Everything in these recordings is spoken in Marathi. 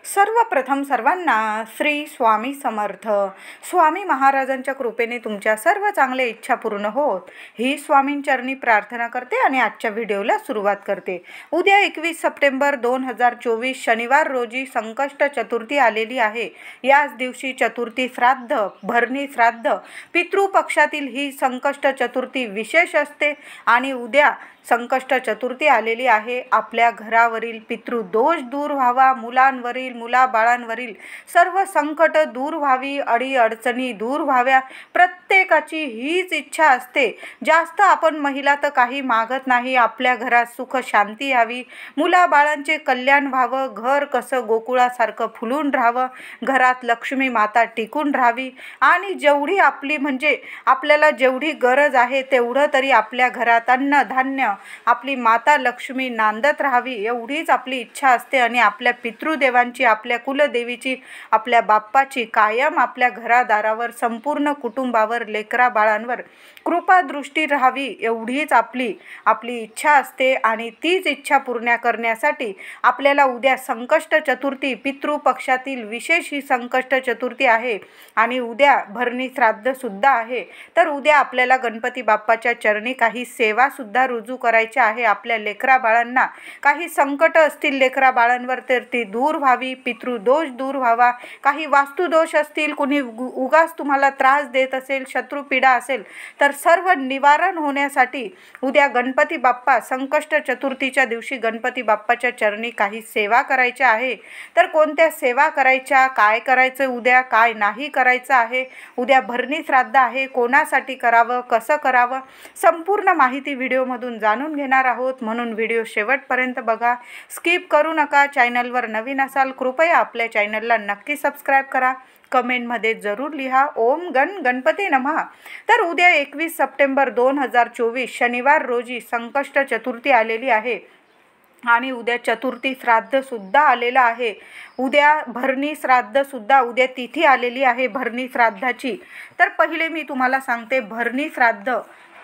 सर्वप्रथम सर्वांना श्री स्वामी समर्थ. स्वामी महाराजांच्या कृपेने तुमच्या सर्व चांगल्या इच्छा पूर्ण होत ही स्वामींचरणी प्रार्थना करते आणि आजच्या व्हिडिओला सुरुवात करते. उद्या 21 सप्टेंबर 2024 शनिवार रोजी संकष्ट चतुर्थी आलेली आहे. याच दिवशी चतुर्थी श्राद्ध, भरणी श्राद्ध, पितृपक्षातील ही संकष्ट चतुर्थी विशेष असते आणि उद्या संकष्ट चतुर्थी आलेली आहे. आपल्या घरावरील पितृदोष दूर व्हावा, मुलांवरील, मुलाबाळांवरील सर्व संकट दूर व्हावी, अडीअडचणी दूर व्हाव्या, प्रत्येकाची हीच इच्छा असते. जास्त आपण महिला तर काही मागत नाही. आपल्या घरात सुख शांती यावी, मुलाबाळांचे कल्याण व्हावं, घर कसं गोकुळासारखं फुलून राहावं, घरात लक्ष्मी माता टिकून राहावी आणि जेवढी आपली म्हणजे आपल्याला जेवढी गरज आहे तेवढं तरी आपल्या घरात अन्न धान्य आपली माता लक्ष्मी नांदत राहावी एवढीच आपली इच्छा असते. आणि आपल्या पितृदेवांची, आपल्या कुलदेवीची, आपल्या बाप्पाची कायम आपल्या घरादारावर, संपूर्ण कुटुंबावर, लेकरा बाळांवर कृपा दृष्टी राहावी एवढीच आपली इच्छा असते. आणि तीच इच्छा पूर्ण करण्यासाठी आपल्याला उद्या संकष्ट चतुर्थी, पितृपक्षातील विशेष ही संकष्ट चतुर्थी आहे आणि उद्या भरणी श्राद्ध सुद्धा आहे. तर उद्या आपल्याला गणपती बाप्पाच्या चरणी काही सेवा सुद्धा रुजू करायच्या आहे. आपल्या लेकरा बाळांना काही संकट असतील लेकरा बाळांवर तर ती दूर व्हावी, पितृदोष दूर व्हावा, काही वास्तुदोष असतील, कुणी उगाच तुम्हाला त्रास देत असेल, शत्रुपीडा असेल तर सर्व निवारण होण्यासाठी उद्या गणपती बाप्पा संकष्ट चतुर्थीच्या दिवशी गणपती बाप्पाच्या चरणी काही सेवा करायच्या आहे. तर कोणत्या सेवा करायच्या, काय करायचं, उद्या काय नाही करायचं आहे, उद्या भरणी श्राद्ध आहे, कोणासाठी करावं, कसं करावं, संपूर्ण माहिती व्हिडिओमधून जाणून घेणार आहोत. म्हणून व्हिडिओ शेवटपर्यंत बघा, स्किप करू नका. चॅनलवर नवीन असाल कृपया आपल्या चॅनलला नक्की सबस्क्राईब करा. कमेंटमध्ये जरूर लिहा ओम गणपती नमः. तर उद्या 21 सप्टेंबर 2024 शनिवार रोजी संकष्ट चतुर्थी आलेली आहे आणि उद्या चतुर्थी श्राद्ध सुद्धा आलेलं आहे. उद्या भरणी श्राद्ध सुद्धा, उद्या तिथी आलेली आहे भरणी श्राद्धाची. तर पहिले मी तुम्हाला सांगते भरणी श्राद्ध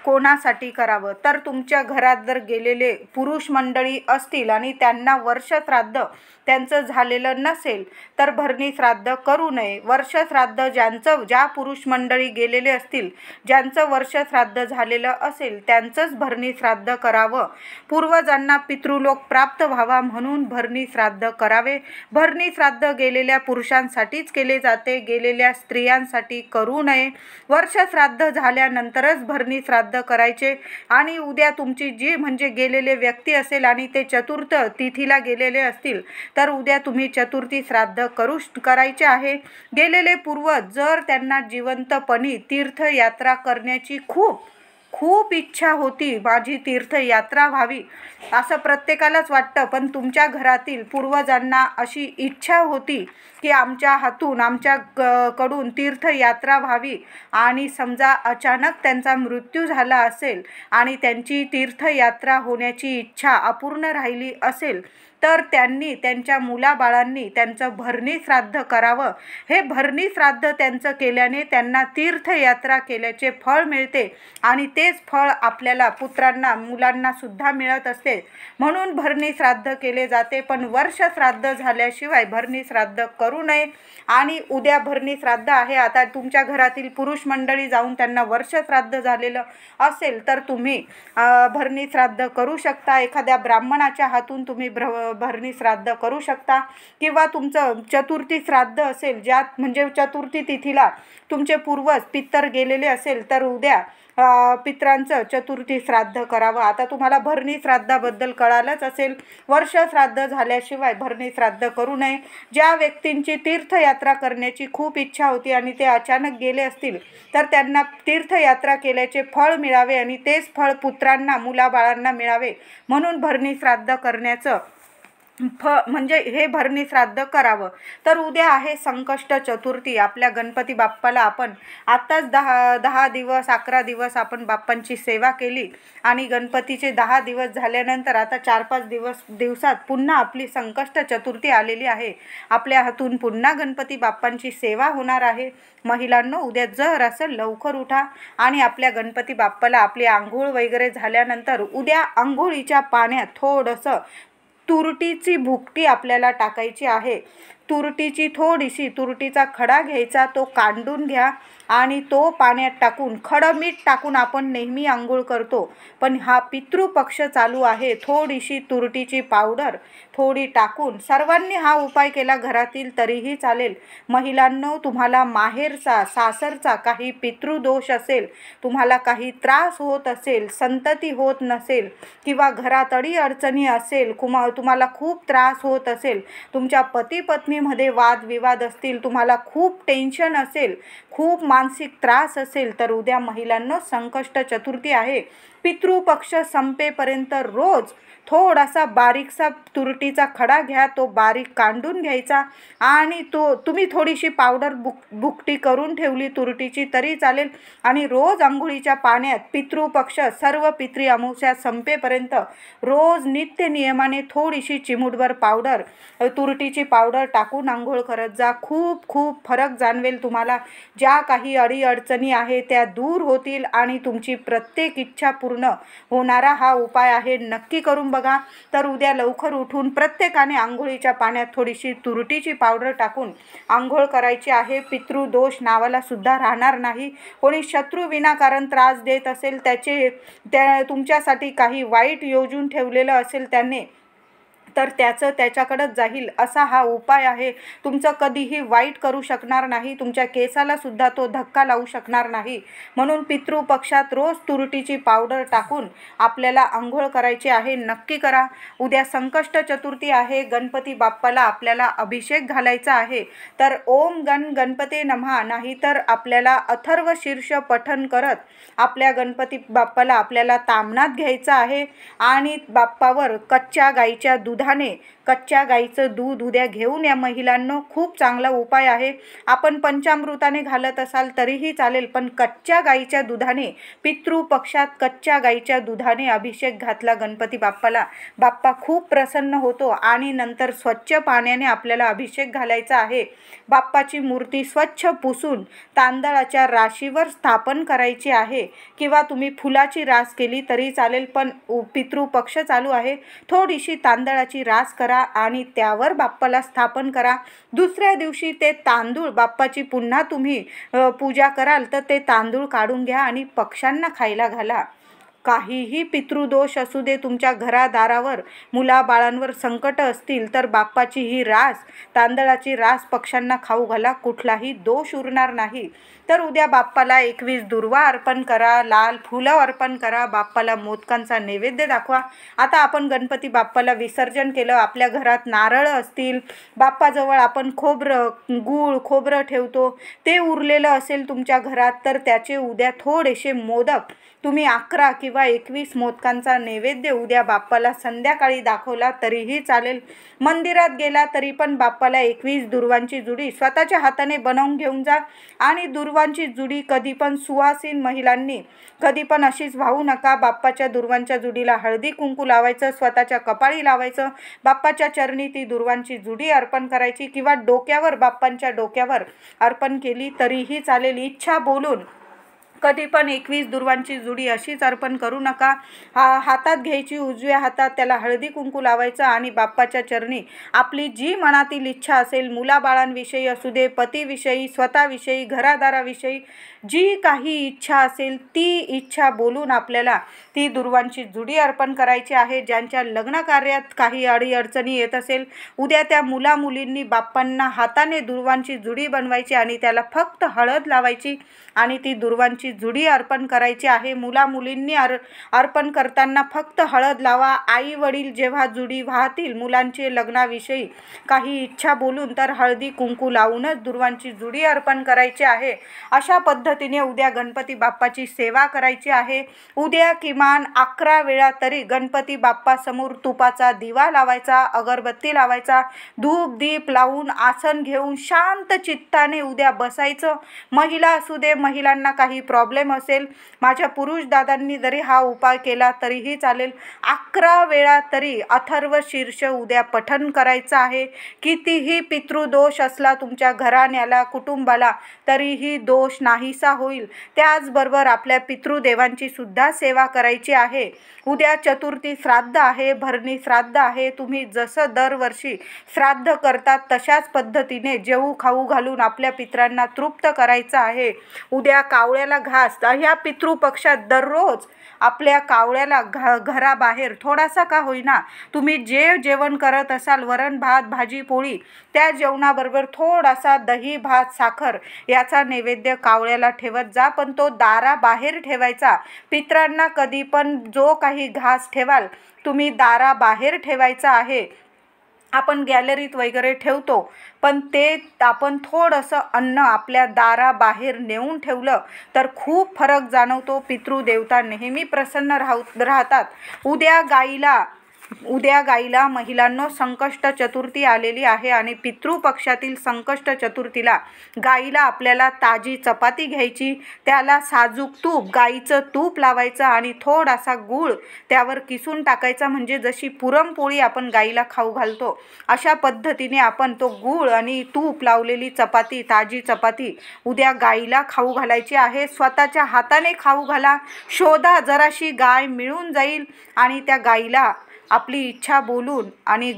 कोणासाठी करावं. तर तुमच्या घरात जर गेलेले पुरुष मंडळी असतील आणि त्यांना वर्ष श्राद्ध त्यांचं झालेलं नसेल तर भरणी श्राद्ध करू नये. वर्ष श्राद्ध ज्या पुरुष मंडळी गेलेले असतील, ज्यांचं वर्ष श्राद्ध झालेलं असेल त्यांचंच भरणी श्राद्ध करावं. पूर्वजांना पितृलोक प्राप्त व्हावा म्हणून भरणी श्राद्ध करावे. भरणी श्राद्ध गेलेल्या पुरुषांसाठीच केले जाते, गेलेल्या स्त्रियांसाठी करू नये. वर्ष श्राद्ध झाल्यानंतरच भरणी श्राद्ध करायचे. आणि उद्या तुमची जी म्हणजे गेलेले व्यक्ती असेल आणि ते चतुर्थ तिथीला गेलेले असतील तर उद्या तुम्ही चतुर्थी श्राद्ध करायचे आहे. गेलेले पूर्वज जर त्यांना जिवंतपणी तीर्थयात्रा करण्याची खूप इच्छा होती, माझी तीर्थयात्रा व्हावी असं प्रत्येकालाच वाटतं, पण तुमच्या घरातील पूर्वजांना अशी इच्छा होती की आमच्या हातून, आमच्याकडून तीर्थयात्रा व्हावी आणि समजा अचानक त्यांचा मृत्यू झाला असेल आणि त्यांची तीर्थयात्रा होण्याची इच्छा अपूर्ण राहिली असेल तर त्यांनी त्यांच्या मुलाबाळांनी त्यांचं भरणी श्राद्ध करावं. हे भरणी श्राद्ध त्यांचं केल्याने त्यांना तीर्थयात्रा केल्याचे फळ मिळते आणि तेच फळ आपल्याला पुत्रांना, मुलांना सुद्धा मिळत असते. म्हणून भरणी श्राद्ध केले जाते. पण वर्ष श्राद्ध झाल्याशिवाय भरणी श्राद्ध करू नये. आणि उद्या भरणी श्राद्ध आहे. आता तुमच्या घरातील पुरुष मंडळी जाऊन त्यांना वर्ष श्राद्ध झालेलं असेल तर तुम्ही भरणी श्राद्ध करू शकता. एखाद्या ब्राह्मणाच्या हातून तुम्ही भरणी श्राद्ध करू शकता. किंवा तुमचं चतुर्थी श्राद्ध असेल, ज्यात म्हणजे चतुर्थी तिथीला तुमचे पूर्वज पितर गेलेले असेल तर उद्या पितरांचं चतुर्थी श्राद्ध करावं. आता तुम्हाला भरणी श्राद्धाबद्दल कळालंच असेल. वर्ष श्राद्ध झाल्याशिवाय भरणी श्राद्ध करू नये. ज्या व्यक्तींची तीर्थयात्रा करण्याची खूप इच्छा होती आणि ते अचानक गेले असतील तर त्यांना तीर्थयात्रा केल्याचे फळ मिळावे आणि तेच फळ पुत्रांना, मुलाबाळांना मिळावे म्हणून भरणी श्राद्ध करण्याचं म्हणजे हे भरणी श्राद्ध करावं. तर उद्या आहे संकष्ट चतुर्थी. आपल्या गणपती बाप्पाला आपण आत्ताच 10 दिवस 11 दिवस आपण बाप्पांची सेवा केली आणि गणपतीचे 10 दिवस झाल्यानंतर आता 4-5 दिवसात पुन्हा आपली संकष्ट चतुर्थी आलेली आहे. आपल्या हातून पुन्हा गणपती बाप्पांची सेवा होणार आहे. महिलांनो, उद्या जर असं लवकर उठा आणि आपल्या गणपती बाप्पाला आपली आंघोळ वगैरे झाल्यानंतर उद्या आंघोळीच्या पाण्यात थोडंसं तुरटीची भुकटी आपल्याला टाकायची आहे. तुरटीची थोडीशी तुरटीचा खडा घ्यायचा, तो कांडून घ्या आणि तो पाण्यात टाकून खडं मीठ टाकून आपण नेहमी आंघोळ करतो, पण हा पितृपक्ष चालू आहे. थोडीशी तुरटीची पावडर थोडी टाकून सर्वांनी हा उपाय केला घरातील तरीही चालेल. महिलांनो, तुम्हाला माहेरचा सासरचा काही पितृदोष असेल, तुम्हाला काही त्रास होत असेल, संतती होत नसेल किंवा घरात अडीअडचणी असेल, तुम्हाला खूप त्रास होत असेल, तुमच्या पती पत्नीमध्ये वादविवाद असतील, तुम्हाला खूप टेन्शन असेल, खूप मानसिक त्रास असेल, तर उद्या महिलांनो संकष्ट चतुर्थी आहे. पितृपक्ष संपेपर्यंत रोज थोडासा बारीकसा तुरटीचा खडा घ्या, तो बारीक कांडून घ्यायचा आणि तुम्ही थोडीशी पावडर भुकटी करून ठेवली तुरटीची तरी चालेल आणि रोज अंघोळीच्या पाण्यात पितृपक्ष सर्व पितृ अमावस्या संपेपर्यंत रोज नित्य नियमाने थोडीशी चिमूटभर पावडर तुरटीची पावडर टाकून अंघोळ करत जा. खूप खूप फरक जाणवेल तुम्हाला. ज्या काही अडीअडचणी आहेत त्या दूर होतील आणि तुमची प्रत्येक इच्छा पूर्ण होणारा हा उपाय आहे. नक्की करून बघा. तर उद्या लवकर उठून प्रत्येकाने आंघोळीच्या पाण्यात थोडीशी तुरटीची पावडर टाकून आंघोळ करायची आहे. पितृदोष नावाला सुद्धा राहणार नाही. कोणी शत्रू विनाकारण त्रास देत असेल, तुमच्यासाठी काही वाईट योजून ठेवलेलं असेल त्याने, तर त्याच्याकडंच जाईल असा हा उपाय आहे. तुमचं कधीही वाईट करू शकणार नाही, तुमच्या केसाला सुद्धा तो धक्का लावू शकणार नाही. म्हणून पितृपक्षात रोज तुरटीची पावडर टाकून आपल्याला आंघोळ करायची आहे. नक्की करा. उद्या संकष्ट चतुर्थी आहे. गणपती बाप्पाला आपल्याला अभिषेक घालायचा आहे. तर ओम गणपते नमः, नाहीतर आपल्याला अथर्व शीर्ष पठण करत आपल्या गणपती बाप्पाला आपल्याला तामणात घ्यायचं आहे आणि बाप्पावर कच्च्या गाईच्या कच्च्या गाईचं दूध उद्या घेऊन या. महिलांनो, खूप चांगला उपाय आहे. आपण पंचामृताने घालत असाल तरीही चालेल, पण कच्च्या गाईच्या दुधाने पितृपक्षात कच्च्या गाईच्या दुधाने अभिषेक घातला गणपती बाप्पाला, बाप्पा खूप प्रसन्न होतो. आणि नंतर स्वच्छ पाण्याने आपल्याला अभिषेक घालायचा आहे. बाप्पाची मूर्ती स्वच्छ पुसून तांदळाच्या राशीवर स्थापन करायची आहे किंवा तुम्ही फुलाची रास केली तरी चालेल, पण पितृपक्ष चालू आहे. थोडीशी तांदळाची रास करा आणि त्यावर बाप्पाला स्थापन करा. दुसऱ्या दिवशी ते तांदूळ बाप्पाची पुन्हा तुम्ही पूजा कराल तर ते तांदूळ काढून घ्या आणि पक्ष्यांना खायला घाला. काहीही पितृदोष असू दे, तुमच्या घरादारावर मुलाबाळांवर संकट असतील, तर बाप्पाची ही रास, तांदळाची रास पक्ष्यांना खाऊ घाला. कुठलाही दोष उरणार नाही. तर उद्या बाप्पाला 21 दुर्वा अर्पण करा, लाल फुलं अर्पण करा, बाप्पाला मोदकांचा नैवेद्य दाखवा. आता आपण गणपती बाप्पाला विसर्जन केलं, आपल्या घरात नारळ असतील, बाप्पाजवळ आपण गूळ खोबरं ठेवतो, ते उरलेलं असेल तुमच्या घरात, तर त्याचे उद्या थोडेसे मोदक तुम्ही 11 किंवा 21 मोदकांचा नैवेद्य उद्या बाप्पाला संध्याकाळी दाखवला तरीही चालेल. मंदिरात गेला तरी पण बाप्पाला 21 दुर्वांची जुडी स्वतःच्या हाताने बनवून घेऊन जा. आणि दुर्वांची जुडी कधी पण सुवासीन महिलांनी कधी पण अशीच वाहू नका. बाप्पाच्या दुर्वांच्या जुडीला हळदी कुंकू लावायचं, स्वतःच्या कपाळी लावायचं, बाप्पाच्या चरणी ती दुर्वांची जुडी अर्पण करायची किंवा डोक्यावर, बाप्पांच्या डोक्यावर अर्पण केली तरीही चालेल. इच्छा बोलून कधी पण 21 दुर्वांची जुडी अशीच अर्पण करू नका. हातात घ्यायची, उजव्या हातात त्याला हळदी कुंकू लावायचं आणि बाप्पाच्या चरणी आपली जी मनातील इच्छा असेल, मुलाबाळांविषयी असू दे, पतीविषयी, स्वतःविषयी, घरादाराविषयी जी काही इच्छा असेल ती इच्छा बोलून आपल्याला ती दुर्वांची जुडी अर्पण करायची आहे. ज्यांच्या लग्न कार्यात काही अडीअडचणी येत असेल, उद्या त्या मुलामुलींनी बाप्पांना हाताने दुर्वांची जुडी बनवायची आणि त्याला फक्त हळद लावायची आणि ती दुर्वांची जुडी अर्पण करायची आहे. मुलामुलींनी अर्पण करताना फक्त हळद लावा. आई वडील जेव्हा जुडी वाहतील मुलांचे लग्नाविषयी काही इच्छा बोलून, तर हळदी कुंकू लावूनच दुर्वांची जुडी अर्पण करायची आहे. अशा पद्धतीने उद्या गणपती बाप्पाची सेवा करायची आहे. उद्या किमान 11 वेळा तरी गणपती बाप्पासमोर तुपाचा दिवा लावायचा, अगरबत्ती लावायचा, धूप दीप लावून आसन घेऊन शांत चित्ताने उद्या बसायचं. महिला असू दे, महिलांना काही प्रॉब्लेम असेल, माझ्या पुरुष दादांनी जरी हा उपाय केला तरीही चालेल. 11 वेळा तरी अथर्व शीर्ष उद्या पठण करायचं आहे. कितीही पितृदोष असला तुमच्या घराण्याला, कुटुंबाला, तरीही दोष नाहीसा होईल. त्याचबरोबर आपल्या पितृदेवांची सुद्धा सेवा करायची आहे. उद्या चतुर्थी श्राद्ध आहे, भरणी श्राद्ध आहे. तुम्ही जसं दरवर्षी श्राद्ध करतात तशाच पद्धतीने जेवू खाऊ घालून आपल्या पितरांना तृप्त करायचं आहे. उद्या कावळ्याला घास, ह्या पितृपक्षात दररोज आपल्या कावळ्याला घराबाहेर थोडासा का होईना तुम्ही जे जेवण करत असाल, वरण भात भाजी पोळी, त्या जेवणाबरोबर थोडासा दही भात साखर याचा नैवेद्य कावळ्याला ठेवत जा. पण तो दाराबाहेर ठेवायचा. पितरांना कधी पण जो काही घास ठेवाल तुम्ही दाराबाहेर ठेवायचा आहे. आपण गॅलरीत वगैरे ठेवतो, पण ते आपण थोडंसं अन्न आपल्या दाराबाहेर नेऊन ठेवलं तर खूप फरक जाणवतो. पितृदेवता नेहमी प्रसन्न राहतात. उद्या गाईला महिलांनो संकष्ट चतुर्थी आलेली आहे आणि पितृपक्षातील संकष्ट चतुर्थीला गाईला आपल्याला ताजी चपाती घ्यायची, त्याला साजूक तूप, गाईचं तूप लावायचं आणि थोडासा गूळ त्यावर किसून टाकायचा. म्हणजे जशी पुरणपोळी आपण गाईला खाऊ घालतो अशा पद्धतीने आपण तो गूळ आणि तूप लावलेली चपाती, ताजी चपाती उद्या गाईला खाऊ घालायची आहे. स्वतःच्या हाताने खाऊ घाला. शोधा, जराशी गाय मिळून जाईल आणि त्या गाईला आपली इच्छा बोलून आणि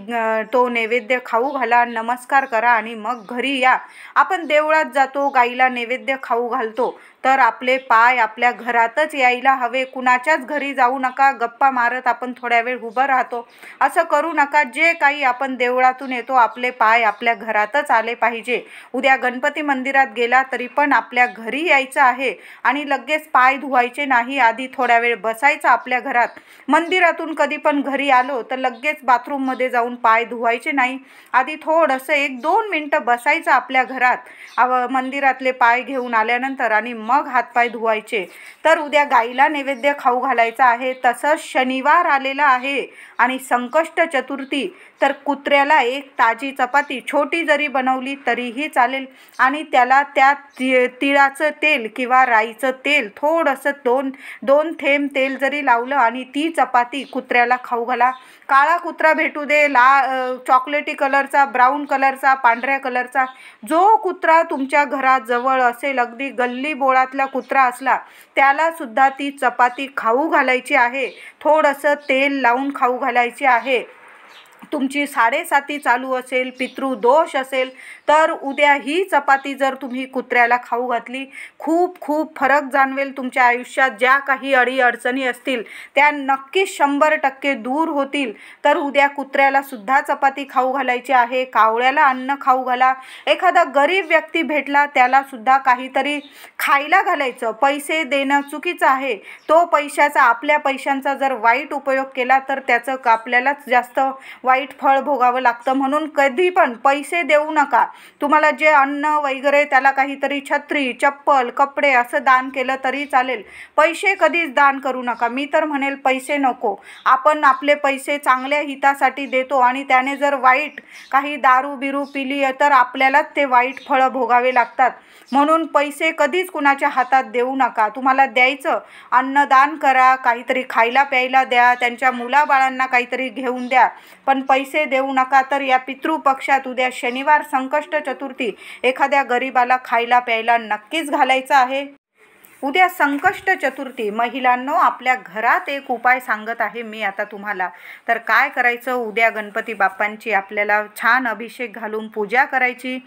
तो नैवेद्य खाऊ घाला, नमस्कार करा आणि मग घरी या. आपण देवळात जातो, गाईला नैवेद्य खाऊ घालतो, तर आपले पाय आपल्या घरातच यायला हवे. कुणाच्याच घरी जाऊ नका. गप्पा मारत आपण थोड्या वेळ उभं राहतो असं करू नका. जे काही आपण देवळातून येतो आपले पाय आपल्या घरातच आले पाहिजे. उद्या गणपती मंदिरात गेला तरी पण आपल्या घरी यायचं आहे आणि लगेच पाय धुवायचे नाही. आधी थोड्या वेळ बसायचं आपल्या घरात. मंदिरातून कधी पण घरी आलो तर लगेच बाथरूममध्ये जाऊन पाय धुवायचे नाही. आधी थोडंसं 1-2 मिनटं बसायचं आपल्या घरात मंदिरातले पाय घेऊन आल्यानंतर आणि मग हातपाय धुवायचे. तर उद्या गाईला नैवेद्य खाऊ घालायचा आहे. तसंच शनिवार आलेला आहे आणि संकष्ट चतुर्थी, तर कुत्र्याला एक ताजी चपाती छोटी जरी बनवली तरीही चालेल आणि त्याला त्या तिळाचं तेल किंवा राईचं तेल थोडंसं 2 थेंब तेल जरी लावलं आणि ती चपाती कुत्र्याला खाऊ घाला. काळा कुत्रा भेटू दे, चॉकलेटी कलरचा, ब्राऊन कलरचा, पांढऱ्या कलरचा, जो कुत्रा तुमच्या घरात जवळ असेल, अगदी गल्ली बोळातला कुत्रा असला त्याला सुद्धा ती चपाती खाऊ घालायची आहे. थोडंसं तेल लावून खाऊ घालायची आहे. तुमची 7:30 चालू असेल, पितृदोष असेल, तर उद्या ही चपाती जर तुम्ही कुत्र्याला खाऊ घातली खूप खूप फरक जाणवेल. तुमच्या आयुष्यात ज्या काही अडीअडचणी असतील त्या नक्कीच 100% दूर होतील. तर उद्या कुत्र्याला सुद्धा चपाती खाऊ घालायची आहे. कावळ्याला अन्न खाऊ घाला. एखादा गरीब व्यक्ती भेटला त्याला सुद्धा काहीतरी खायला घालायचं. पैसे देणं चुकीचं आहे. तो पैशाचा, आपल्या पैशांचा जर वाईट उपयोग केला तर त्याचं आपल्यालाच जास्त वाईट फळ भोगावं लागतं. म्हणून कधी पण पैसे देऊ नका. तुम्हाला जे अन्न वगैरे त्याला काहीतरी छत्री, चप्पल, कपडे असं दान केलं तरी चालेल. पैसे कधीच दान करू नका. मी तर म्हणेल पैसे नको. आपण आपले पैसे चांगल्या हितासाठी देतो आणि त्याने जर वाईट काही दारू बिरू पिली तर आपल्यालाच ते वाईट फळं भोगावे लागतात. म्हणून पैसे कधीच कुणाच्या हातात देऊ नका. तुम्हाला द्यायचं अन्नदान करा, काहीतरी खायला प्यायला द्या, त्यांच्या मुलाबाळांना काहीतरी घेऊन द्या, पण पैसे देऊ नका. तर या पितृपक्षात उद्या शनिवार संकष्ट चतुर्थी एखाद्या गरिबाला खायला प्यायला नक्कीच घालायचं आहे. उद्या संकष्ट चतुर्थी महिलांनो, आपल्या घरात एक उपाय सांगत आहे मी आता तुम्हाला. तर काय करायचं, उद्या गणपती बाप्पांची आपल्याला छान अभिषेक घालून पूजा करायची.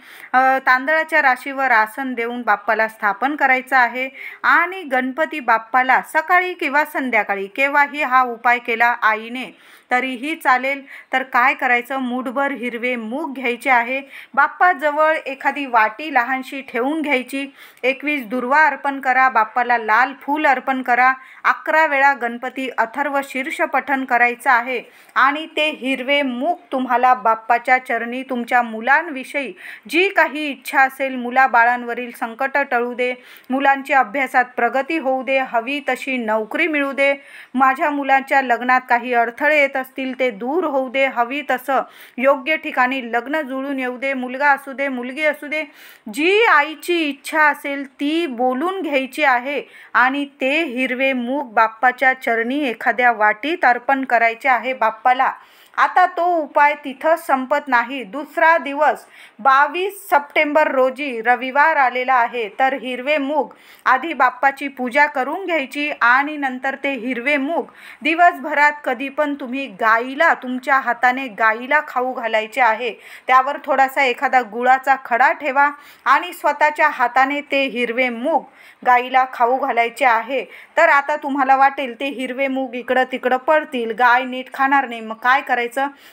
तांदळाच्या राशीवर आसन देऊन बाप्पाला स्थापन करायचं आहे आणि गणपती बाप्पाला सकाळी किंवा संध्याकाळी केव्हाही हा उपाय केला आईने तरीही चालेल. तर काय करायचं, मूठभर हिरवे मूग घ्यायचे आहे. बाप्पाजवळ एखादी वाटी लहानशी ठेवून घ्यायची. 21 दुर्वा अर्पण करा. बाप्पाला लाल फूल अर्पण करा. 11 वेळा गणपती अथर्व शीर्ष पठण करायचं आहे आणि ते हिरवे मूग तुम्हाला बाप्पाच्या चरणी तुमच्या मुलांविषयी जी काही इच्छा असेल, मुलाबाळांवरील संकट टळू दे, मुलांची अभ्यासात प्रगती होऊ दे, हवी तशी नोकरी मिळू दे, माझ्या मुलांच्या लग्नात काही अडथळे येत असतील ते दूर होऊ दे, हवी तसं योग्य ठिकाणी लग्न जुळून येऊ दे, मुलगा असू दे मुलगी असू दे, जी आईची इच्छा असेल ती बोलून घ्यायची आहे आणि ते हिरवे मूग बाप्पाच्या चरणी एखाद्या वाटीत अर्पण करायचे आहे बाप्पाला। आता तो उपाय तिथं संपत नाही। दुसरा दिवस 22 सप्टेंबर रोजी रविवार आलेला आहे, तर हिरवे मूग आधी बाप्पाची पूजा करून घ्यायची आणि नंतर ते हिरवे मूग दिवसभरात कधी पण तुम्ही गाईला, तुमच्या हाताने गाईला खाऊ घालायचे आहे। त्यावर थोडासा एखादा गुळाचा खडा ठेवा आणि स्वतःच्या हाताने ते हिरवे मूग गाईला खाऊ घालायचे आहे। तर आता तुम्हाला वाटेल ते हिरवे मूग इकडं तिकडं पडतील, गाय नीट खाणार नाही, मग काय करायचं,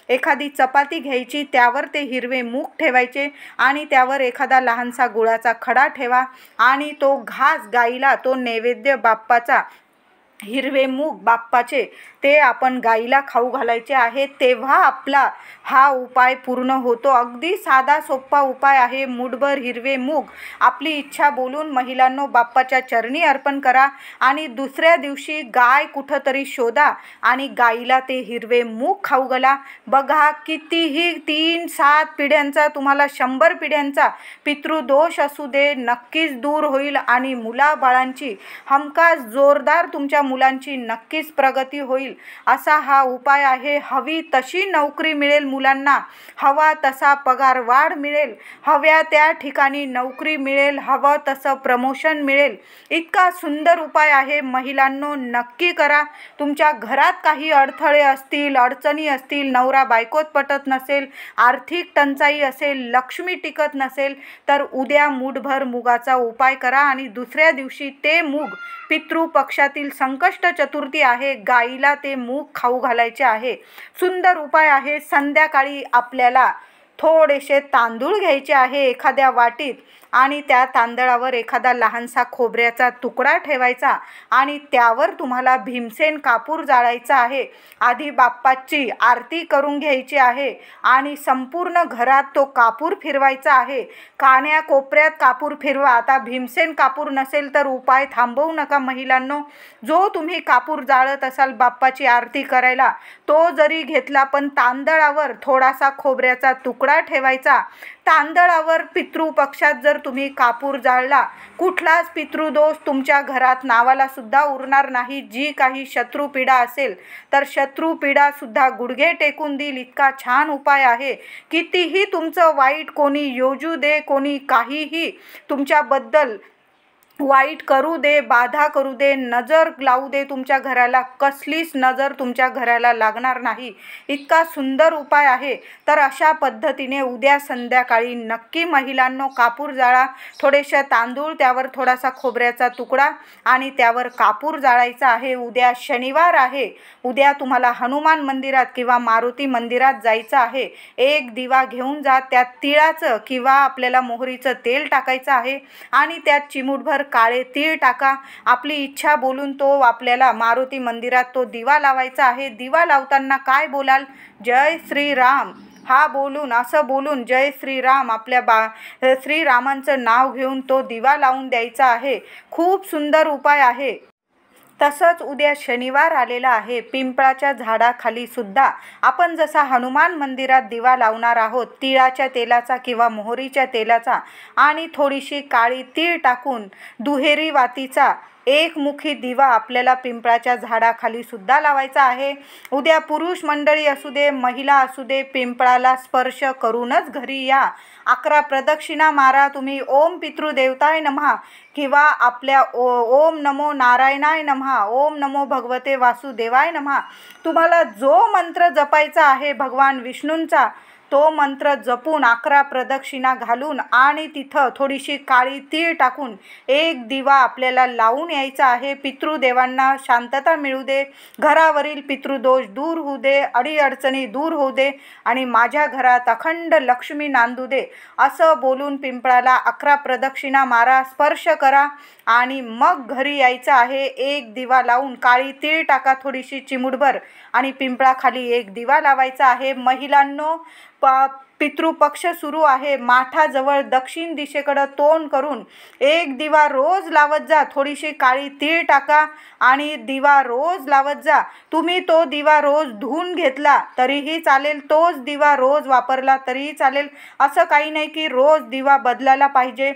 एखादी चपाती घ्यायची, त्यावर ते हिरवे मूग ठेवायचे आणि त्यावर एखादा लहानसा गुळाचा खडा ठेवा आणि तो घास गाईला, तो नैवेद्य बाप्पाचा, हिरवे मूग बाप्पाचे ते आपण गाईला खाऊ घालायचे आहे। तेव्हा आपला हा उपाय पूर्ण होतो। अगदी साधा सोपा उपाय आहे। मूठभर हिरवे मूग आपली इच्छा बोलून महिलांनो बाप्पाच्या चरणी अर्पण करा आणि दुसऱ्या दिवशी गाय कुठंतरी शोधा आणि गाईला ते हिरवे मूग खाऊ घाला। बघा कितीही 3-7 पिढ्यांचा, तुम्हाला 100 पिढ्यांचा पितृदोष असू दे नक्कीच दूर होईल आणि मुलाबाळांची हमखास जोरदार तुमच्या मुलांची नक्कीच प्रगती होईल असा हा उपाय आहे। हवी तशी नोकरी मिळेल मुलांना, हवा तसा पगार वाढ मिळेल, हव्या त्या ठिकाणी नोकरी मिळेल, हवं तसं प्रमोशन मिळेल। इतका सुंदर उपाय आहे महिलांनो, नक्की करा। तुमच्या घरात काही अडथळे असतील, अडचणी असतील, नवरा बायकोत पटत नसेल, आर्थिक टंचाई असेल, लक्ष्मी टिकत नसेल, तर उद्या मूठभर मुगाचा उपाय करा आणि दुसऱ्या दिवशी ते मूग, पितृपक्षातील संकष्ट चतुर्थी आहे, गाईला ते मूग खाऊ घालायचे आहे। सुंदर उपाय आहे। संध्याकाळी आपल्याला थोडेसे तांदूळ घ्यायचे आहे एखाद्या वाटीत आणि त्या तांदळावर एखादा लहानसा खोबऱ्याचा तुकडा ठेवायचा आणि त्यावर तुम्हाला भीमसेन कापूर जाळायचा आहे। आधी बाप्पाची आरती करून घ्यायची आहे आणि संपूर्ण घरात तो कापूर फिरवायचा आहे। कान्या कोपऱ्यात कापूर फिरवा। आता भीमसेन कापूर नसेल तर उपाय थांबवू नका महिलांनो। जो तुम्ही कापूर जाळत असाल बाप्पाची आरती करायला तो जरी घेतला, पण तांदळावर थोडासा खोबऱ्याचा तुकडा ठेवायचा। तांदळावर पितृपक्षात जर तुम्ही कापूर जाळला, कुठलाच पितृदोष तुमच्या घरात नावाला सुद्धा उरणार नाही। जी काही शत्रुपीडा असेल तर शत्रुपीडा सुद्धा गुडघे टेकून देईल। इतका छान उपाय आहे। कितीही तुमचं वाईट कोणी योजू दे, कोणी काहीही तुमच्याबद्दल वाईट करू दे, बाधा करू दे, नजर लावू दे तुमच्या घराला, कसलीच नजर तुमच्या घराला लागणार नाही। इतका सुंदर उपाय आहे। तर अशा पद्धतीने उद्या संध्याकाळी नक्की महिलांनो कापूर जाळा, थोडेसे तांदूळ, त्यावर थोडासा खोबऱ्याचा तुकडा आणि त्यावर कापूर जाळायचा आहे। उद्या शनिवार आहे। उद्या तुम्हाला हनुमान मंदिरात किंवा मारुती मंदिरात जायचं आहे। एक दिवा घेऊन जा, त्यात तिळाचं किंवा आपल्याला मोहरीचं तेल टाकायचं आहे आणि त्यात चिमूटभर काळे तीळ टाका। आपली इच्छा बोलून तो आपल्याला मारुती मंदिरात तो दिवा लावायचा आहे। दिवा लावताना काय बोलाल, जय श्रीराम हा बोलून, असं बोलून जय श्रीराम आपल्या श्रीरामांचं नाव घेऊन तो दिवा लावून द्यायचा आहे। खूप सुंदर उपाय आहे। तसंच उद्या शनिवार आलेला आहे। पिंपळाच्या झाडाखाली सुद्धा आपण जसा हनुमान मंदिरात दिवा लावणार आहोत, तिळाच्या तेलाचा किंवा मोहरीच्या तेलाचा आणि थोडीशी काळी तीळ टाकून दुहेरी वातीचा एकमुखी दिवा आपल्याला पिंपळाच्या झाडाखाली सुद्धा लावायचा आहे। उद्या पुरुष मंडळी असू दे, महिला असू दे, पिंपळाला स्पर्श करूनच घरी या। 11 प्रदक्षिणा मारा तुम्ही। ओम पितृदेवताय नमः किंवा आपल्या ओम नमो नारायणाय नमः, ओम नमो भगवते वासुदेवाय नमः। तुम्हाला जो मंत्र जपायचा आहे भगवान विष्णूंचा, तो मंत्र जपून 11 प्रदक्षिणा घालून आणि तिथं थोडीशी काळी तीळ टाकून एक दिवा आपल्याला लावून यायचा आहे। पितृदेवांना शांतता मिळू दे, घरावरील पितृदोष दूर होऊ दे, अडीअडचणी दूर होऊ दे आणि माझ्या घरात अखंड लक्ष्मी नांदू दे, असं बोलून पिंपळाला 11 प्रदक्षिणा मारा, स्पर्श करा आणि मग घरी यायचं आहे। एक दिवा लावून काळी तीळ टाका थोडीशी चिमूटभर आणि पिंपळाखाली एक दिवा लावायचा आहे। महिलांनो पितृपक्ष सुरू आहे, माठाजवळ दक्षिण दिशेकडे तोंड करून एक दिवा रोज लावत जा. थोडीशी काळी तीळ टाका आणि दिवा रोज लावत जा. तुम्ही तो दिवा रोज धुवून घेतला तरीही चालेल, तोच दिवा रोज वापरला तरीही चालेल. असं काही नाही की रोज दिवा बदलायला पाहिजे.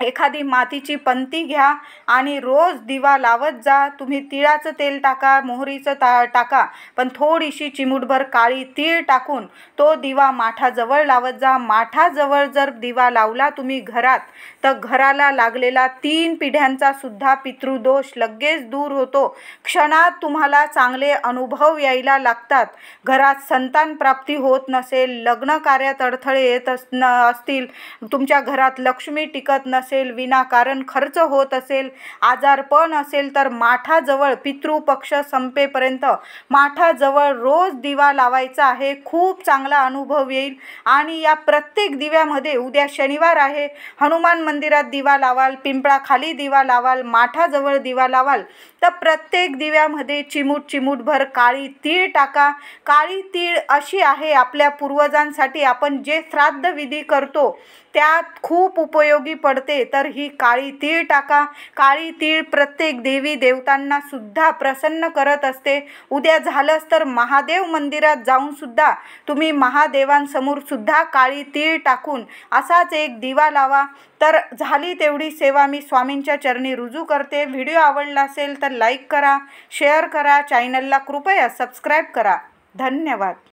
एखादी मातीची पंती घ्या आणि रोज दिवा लावत जा. तुम्ही तिळाचं तेल टाका, मोहरीचं टाका, पण थोडीशी चिमूटभर काळी तीळ टाकून तो दिवा माठाजवळ लावत जा. माठाजवळ जर दिवा लावला तुम्ही घरात, तर घराला लागलेला 3 पिढ्यांचा सुद्धा पितृदोष लगेच दूर होतो. क्षणात तुम्हाला चांगले अनुभव यायला लागतात. घरात संतान प्राप्ती होत नसेल, लग्न कार्यात अडथळे येत असतील, तुमच्या घरात लक्ष्मी टिकत नसेल, विनाकारण खर्च होत असेल, आजारपण असेल, तर माठाजवळ पितृपक्ष संपेपर्यंत माठाजवळ रोज दिवा लावायचा आहे. खूप चांगला अनुभव येईल. आणि या प्रत्येक दिव्यामध्ये, उद्या शनिवार आहे, हनुमान मंदिरात दिवा लावाल, पिंपळाखाली दिवा लावाल, माठाजवळ दिवा लावाल, तर प्रत्येक दिव्यामध्ये चिमूटभर काळी तीळ टाका. काळी तीळ अशी आहे आपल्या पूर्वजांसाठी, आपण जे श्राद्ध विधी करतो त्यात खूप उपयोगी पडते. तर ही काळी तीळ टाका. काळी तीळ प्रत्येक देवी देवतांना सुद्धा प्रसन्न करत असते. उद्या झालंच तर महादेव मंदिरात जाऊन सुद्धा तुम्ही महादेवांसमोर सुद्धा काळी तीळ टाकून असाच एक दिवा लावा. तर झाली तेवढी सेवा मी स्वामींच्या चरणी रुजू करते. व्हिडिओ आवडला असेल तर लाईक करा, शेअर करा, चॅनलला कृपया सबस्क्राईब करा. धन्यवाद.